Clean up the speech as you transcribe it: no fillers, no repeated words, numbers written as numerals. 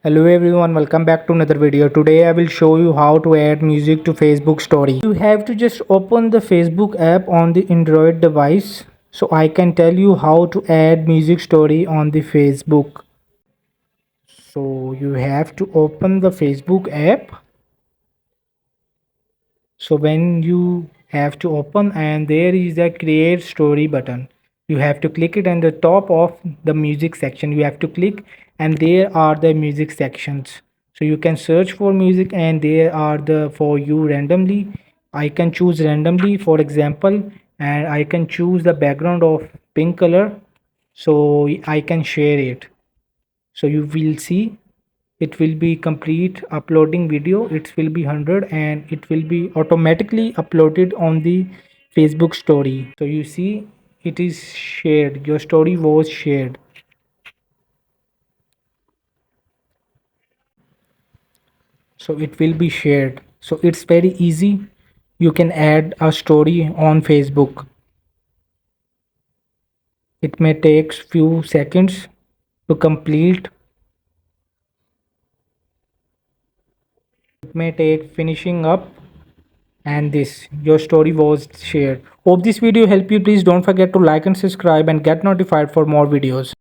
Hello everyone, welcome back to another video. Today I will show you how to add music to Facebook story. You have to just open the Facebook app on the Android device. So I can tell you how to add music story on the Facebook. So you have to open the Facebook app. So when you have to open and there is a create story button, you have to click it, and the top of the music section you have to click, and there are the music sections. So you can search for music and there are the for you randomly. I can choose randomly, for example, and I can choose the background of pink color, so I can share it. So you will see it will be complete uploading video, it will be 100 and it will be automatically uploaded on the Facebook story. So you see it is shared, your story was shared. So it will be shared, so it's very easy. You can add a story on Facebook. It may take few seconds to complete. It may take finishing up, and this your story was shared. Hope this video helped you. Please don't forget to like and subscribe and get notified for more videos.